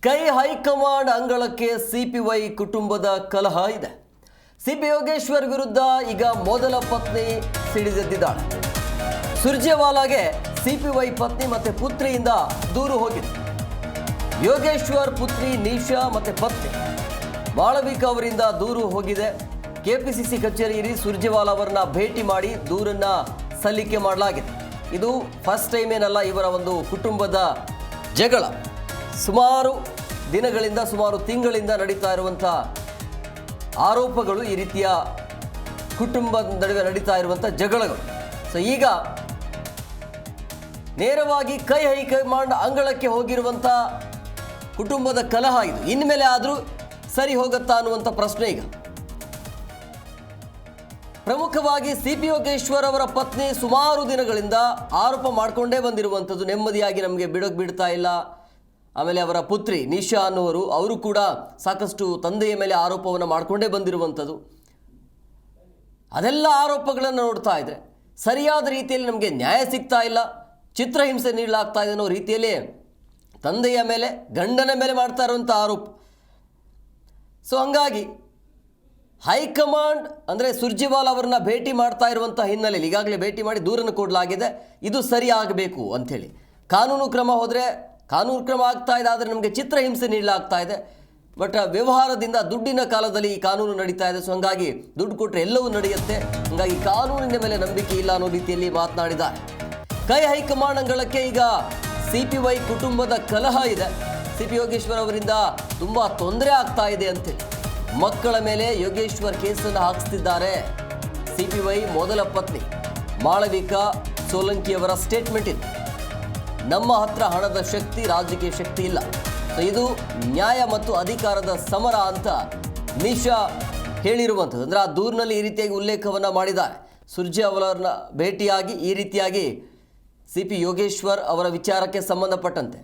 ಕೈ ಹೈಕಮಾಂಡ್ ಅಂಗಳಕ್ಕೆ ಸಿಪಿವೈ ಕುಟುಂಬದ ಕಲಹ ಇದೆ. ಸಿಪಿ ಯೋಗೇಶ್ವರ್ ವಿರುದ್ಧ ಈಗ ಮೊದಲ ಪತ್ನಿ ಸಿಡಿದೆದ್ದಿದ್ದಾಳೆ. ಸುರ್ಜೇವಾಲಾಗೆ ಸಿಪಿವೈ ಪತ್ನಿ ಮತ್ತೆ ಪುತ್ರಿಯಿಂದ ದೂರು ಹೋಗಿದೆ. ಯೋಗೇಶ್ವರ್ ಪುತ್ರಿ ನಿಶಾ ಮತ್ತೆ ಪತ್ನಿ ಮಾಳವಿಕಾ ಅವರಿಂದ ದೂರು ಹೋಗಿದೆ. ಕೆಪಿಸಿಸಿ ಕಚೇರಿಯಲ್ಲಿ ಸುರ್ಜೇವಾಲಾ ಅವರನ್ನ ಭೇಟಿ ಮಾಡಿ ದೂರನ್ನ ಸಲ್ಲಿಕೆ ಮಾಡಲಾಗಿದೆ. ಇದು ಫಸ್ಟ್ ಟೈಮ್ ಏನಲ್ಲ, ಇವರ ಒಂದು ಕುಟುಂಬದ ಜಗಳ ಸುಮಾರು ದಿನಗಳಿಂದ, ಸುಮಾರು ತಿಂಗಳಿಂದ ನಡೀತಾ ಇರುವಂಥ ಆರೋಪಗಳು, ಈ ರೀತಿಯ ಕುಟುಂಬದ ನಡುವೆ ನಡೀತಾ ಇರುವಂಥ ಜಗಳಗಳು. ಸೊ ಈಗ ನೇರವಾಗಿ ಕೈ ಹೈಕಮಾಂಡ್ ಅಂಗಳಕ್ಕೆ ಹೋಗಿರುವಂಥ ಕುಟುಂಬದ ಕಲಹ ಇದು. ಇನ್ಮೇಲೆ ಆದರೂ ಸರಿ ಹೋಗುತ್ತಾ ಅನ್ನುವಂಥ ಪ್ರಶ್ನೆ ಈಗ. ಪ್ರಮುಖವಾಗಿ ಸಿಪಿ ಯೋಗೇಶ್ವರ್ ಅವರ ಪತ್ನಿ ಸುಮಾರು ದಿನಗಳಿಂದ ಆರೋಪ ಮಾಡಿಕೊಂಡೇ ಬಂದಿರುವಂಥದ್ದು, ನೆಮ್ಮದಿಯಾಗಿ ನಮಗೆ ಬಿಡ್ತಾ ಇಲ್ಲ. ಆಮೇಲೆ ಅವರ ಪುತ್ರಿ ನಿಶಾ ಅನ್ನುವರು, ಅವರು ಕೂಡ ಸಾಕಷ್ಟು ತಂದೆಯ ಮೇಲೆ ಆರೋಪವನ್ನು ಮಾಡಿಕೊಂಡೇ ಬಂದಿರುವಂಥದ್ದು. ಅದೆಲ್ಲ ಆರೋಪಗಳನ್ನು ನೋಡ್ತಾ ಇದ್ರೆ ಸರಿಯಾದ ರೀತಿಯಲ್ಲಿ ನಮಗೆ ನ್ಯಾಯ ಸಿಗ್ತಾ ಇಲ್ಲ, ಚಿತ್ರಹಿಂಸೆ ನೀಡಲಾಗ್ತಾ ಇದೆ ಅನ್ನೋ ರೀತಿಯಲ್ಲಿ ತಂದೆಯ ಮೇಲೆ, ಗಂಡನ ಮೇಲೆ ಮಾಡ್ತಾ ಇರುವಂಥ ಆರೋಪ. ಸೊ ಹಂಗಾಗಿ ಹೈಕಮಾಂಡ್ ಅಂದರೆ ಸುರ್ಜೇವಾಲಾ ಅವರನ್ನ ಭೇಟಿ ಮಾಡ್ತಾ ಇರುವಂಥ ಹಿನ್ನೆಲೆಯಲ್ಲಿ ಈಗಾಗಲೇ ಭೇಟಿ ಮಾಡಿ ದೂರನ್ನು ಕೊಡಲಾಗಿದೆ. ಇದು ಸರಿ ಆಗಬೇಕು ಅಂಥೇಳಿ ಕಾನೂನು ಕ್ರಮ ಹೋದರೆ ಕಾನೂನು ಕ್ರಮ ಆಗ್ತಾ ಇದೆ, ಆದರೆ ನಮಗೆ ಚಿತ್ರಹಿಂಸೆ ನೀಡಲಾಗ್ತಾ ಇದೆ. ಬಟ್ ವ್ಯವಹಾರದಿಂದ ದುಡ್ಡಿನ ಕಾಲದಲ್ಲಿ ಈ ಕಾನೂನು ನಡೀತಾ ಇದೆ. ಸೊ ಹಂಗಾಗಿ ದುಡ್ಡು ಕೊಟ್ಟರೆ ಎಲ್ಲವೂ ನಡೆಯುತ್ತೆ, ಹಂಗಾಗಿ ಕಾನೂನಿನ ಮೇಲೆ ನಂಬಿಕೆ ಇಲ್ಲ ಅನ್ನೋ ರೀತಿಯಲ್ಲಿ ಮಾತನಾಡಿದ್ದಾರೆ. ಕೈ ಹೈಕಮಾಂಡ್ ಅಂಗಳಕ್ಕೆ ಈಗ ಸಿಪಿವೈ ಕುಟುಂಬದ ಕಲಹ ಇದೆ. ಸಿಪಿ ಯೋಗೇಶ್ವರ್ ಅವರಿಂದ ತುಂಬ ತೊಂದರೆ ಆಗ್ತಾ ಇದೆ ಅಂತೇಳಿ ಮಕ್ಕಳ ಮೇಲೆ ಯೋಗೇಶ್ವರ್ ಕೇಸನ್ನು ಹಾಕಿಸ್ತಿದ್ದಾರೆ. ಸಿಪಿವೈ ಮೊದಲ ಪತ್ನಿ ಮಾಳವಿಕಾ ಸೋಲಂಕಿಯವರ ಸ್ಟೇಟ್ಮೆಂಟ್ ಇದೆ. ನಮ್ಮ ಹತ್ರ ಹಣದ ಶಕ್ತಿ, ರಾಜಕೀಯ ಶಕ್ತಿ ಇಲ್ಲ. ಸೊ ಇದು ನ್ಯಾಯ ಮತ್ತು ಅಧಿಕಾರದ ಸಮರ ಅಂತ ನಿಶಾ ಹೇಳಿರುವಂಥದ್ದು. ಅಂದರೆ ಆ ದೂರಿನಲ್ಲಿ ಈ ರೀತಿಯಾಗಿ ಉಲ್ಲೇಖವನ್ನು ಮಾಡಿದ್ದಾರೆ. ಸುರ್ಜೇವಾಲಾರನ್ನ ಭೇಟಿಯಾಗಿ ಈ ರೀತಿಯಾಗಿ ಸಿಪಿ ಯೋಗೇಶ್ವರ್ ಅವರ ವಿಚಾರಕ್ಕೆ ಸಂಬಂಧಪಟ್ಟಂತೆ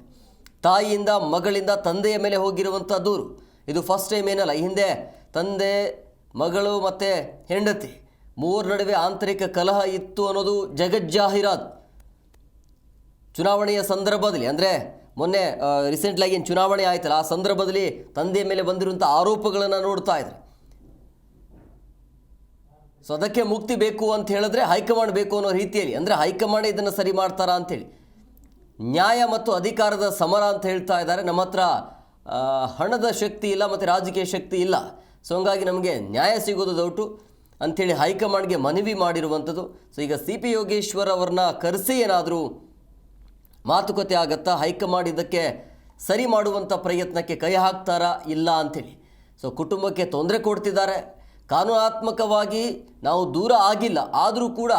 ತಾಯಿಯಿಂದ, ಮಗಳಿಂದ ತಂದೆಯ ಮೇಲೆ ಹೋಗಿರುವಂಥ ದೂರು ಇದು ಫಸ್ಟ್ ಟೈಮ್ ಏನಲ್ಲ. ಈ ಹಿಂದೆ ತಂದೆ, ಮಗಳು ಮತ್ತು ಹೆಂಡತಿ ಮೂವರ ನಡುವೆ ಆಂತರಿಕ ಕಲಹ ಇತ್ತು ಅನ್ನೋದು ಜಗಜ್ಜಾಹೀರಾತು. ಚುನಾವಣೆಯ ಸಂದರ್ಭದಲ್ಲಿ, ಅಂದರೆ ಮೊನ್ನೆ ರೀಸೆಂಟ್ಲಾಗಿ ಏನು ಚುನಾವಣೆ ಆಯ್ತಲ್ಲ, ಆ ಸಂದರ್ಭದಲ್ಲಿ ತಂದೆಯ ಮೇಲೆ ಬಂದಿರುವಂಥ ಆರೋಪಗಳನ್ನು ನೋಡ್ತಾ ಇದ್ದಾರೆ. ಸೊ ಅದಕ್ಕೆ ಮುಕ್ತಿ ಬೇಕು ಅಂತ ಹೇಳಿದ್ರೆ ಹೈಕಮಾಂಡ್ ಬೇಕು ಅನ್ನೋ ರೀತಿಯಲ್ಲಿ, ಅಂದರೆ ಹೈಕಮಾಂಡ್ ಇದನ್ನು ಸರಿ ಮಾಡ್ತಾರಾ ಅಂಥೇಳಿ ನ್ಯಾಯ ಮತ್ತು ಅಧಿಕಾರದ ಸಮರ ಅಂತ ಹೇಳ್ತಾ ಇದ್ದಾರೆ. ನಮ್ಮ ಹತ್ರ ಹಣದ ಶಕ್ತಿ ಇಲ್ಲ ಮತ್ತು ರಾಜಕೀಯ ಶಕ್ತಿ ಇಲ್ಲ, ಸೊ ಹಂಗಾಗಿ ನಮಗೆ ನ್ಯಾಯ ಸಿಗೋದು ಡೌಟು ಅಂಥೇಳಿ ಹೈಕಮಾಂಡ್ಗೆ ಮನವಿ ಮಾಡಿರುವಂಥದ್ದು. ಸೊ ಈಗ ಸಿಪಿ ಯೋಗೇಶ್ವರ್ ಅವ್ರನ್ನ ಕರೆಸಿ ಏನಾದರೂ ಮಾತುಕತೆ ಆಗತ್ತಾ, ಹೈಕಮಾಂಡ್ ಇದಕ್ಕೆ ಸರಿ ಮಾಡುವಂಥ ಪ್ರಯತ್ನಕ್ಕೆ ಕೈ ಹಾಕ್ತಾರಾ ಇಲ್ಲ ಅಂಥೇಳಿ. ಸೊ ಕುಟುಂಬಕ್ಕೆ ತೊಂದರೆ ಕೊಡ್ತಿದ್ದಾರೆ. ಕಾನೂನಾತ್ಮಕವಾಗಿ ನಾವು ದೂರ ಆಗಿಲ್ಲ, ಆದರೂ ಕೂಡ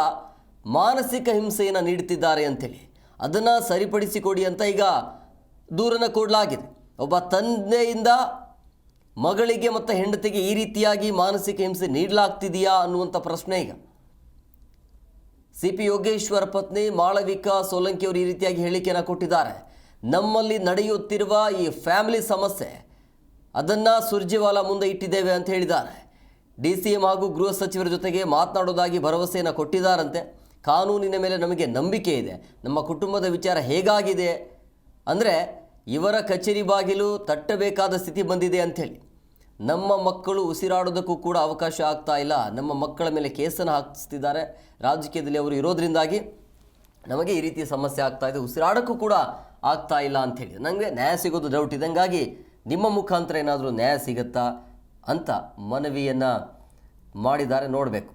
ಮಾನಸಿಕ ಹಿಂಸೆಯನ್ನು ನೀಡ್ತಿದ್ದಾರೆ ಅಂಥೇಳಿ ಅದನ್ನು ಸರಿಪಡಿಸಿಕೊಡಿ ಅಂತ ಈಗ ದೂರನ್ನು ಕೊಡಲಾಗಿದೆ. ಒಬ್ಬ ತಂದೆಯಿಂದ ಮಗಳಿಗೆ ಮತ್ತು ಹೆಂಡತಿಗೆ ಈ ರೀತಿಯಾಗಿ ಮಾನಸಿಕ ಹಿಂಸೆ ನೀಡಲಾಗ್ತಿದೆಯಾ ಅನ್ನುವಂಥ ಪ್ರಶ್ನೆ ಈಗ. ಸಿಪಿ ಯೋಗೇಶ್ವರ್ ಪತ್ನಿ ಮಾಳವಿಕಾ ಸೋಲಂಕಿ ಅವರು ಈ ರೀತಿಯಾಗಿ ಹೇಳಿಕೆಯನ್ನು ಕೊಟ್ಟಿದ್ದಾರೆ. ನಮ್ಮಲ್ಲಿ ನಡೆಯುತ್ತಿರುವ ಈ ಫ್ಯಾಮಿಲಿ ಸಮಸ್ಯೆ ಅದನ್ನು ಸುರ್ಜೇವಾಲಾ ಮುಂದೆ ಇಟ್ಟಿದ್ದೇವೆ ಅಂತ ಹೇಳಿದ್ದಾರೆ. DCM ಹಾಗೂ ಗೃಹ ಸಚಿವರ ಜೊತೆಗೆ ಮಾತನಾಡೋದಾಗಿ ಭರವಸೆಯನ್ನು ಕೊಟ್ಟಿದ್ದಾರಂತೆ. ಕಾನೂನಿನ ಮೇಲೆ ನಮಗೆ ನಂಬಿಕೆ ಇದೆ. ನಮ್ಮ ಕುಟುಂಬದ ವಿಚಾರ ಹೇಗಾಗಿದೆ ಅಂದರೆ ಇವರ ಕಚೇರಿ ಬಾಗಿಲು ತಟ್ಟಬೇಕಾದ ಸ್ಥಿತಿ ಬಂದಿದೆ ಅಂಥೇಳಿ. ನಮ್ಮ ಮಕ್ಕಳು ಉಸಿರಾಡೋದಕ್ಕೂ ಕೂಡ ಅವಕಾಶ ಆಗ್ತಾ ಇಲ್ಲ, ನಮ್ಮ ಮಕ್ಕಳ ಮೇಲೆ ಕೇಸನ್ನು ಹಾಕಿಸ್ತಿದ್ದಾರೆ. ರಾಜಕೀಯದಲ್ಲಿ ಅವರು ಇರೋದ್ರಿಂದಾಗಿ ನಮಗೆ ಈ ರೀತಿಯ ಸಮಸ್ಯೆ ಆಗ್ತಾ ಇದೆ, ಉಸಿರಾಡೋಕ್ಕೂ ಕೂಡ ಆಗ್ತಾ ಇಲ್ಲ ಅಂಥೇಳಿ ನನಗೆ ನ್ಯಾಯ ಸಿಗೋದು ಡೌಟ್ ಇದೆ. ಹಂಗಾಗಿ ನಿಮ್ಮ ಮುಖಾಂತರ ಏನಾದರೂ ನ್ಯಾಯ ಸಿಗುತ್ತಾ ಅಂತ ಮನವಿಯನ್ನು ಮಾಡಿದ್ದಾರೆ. ನೋಡಬೇಕು.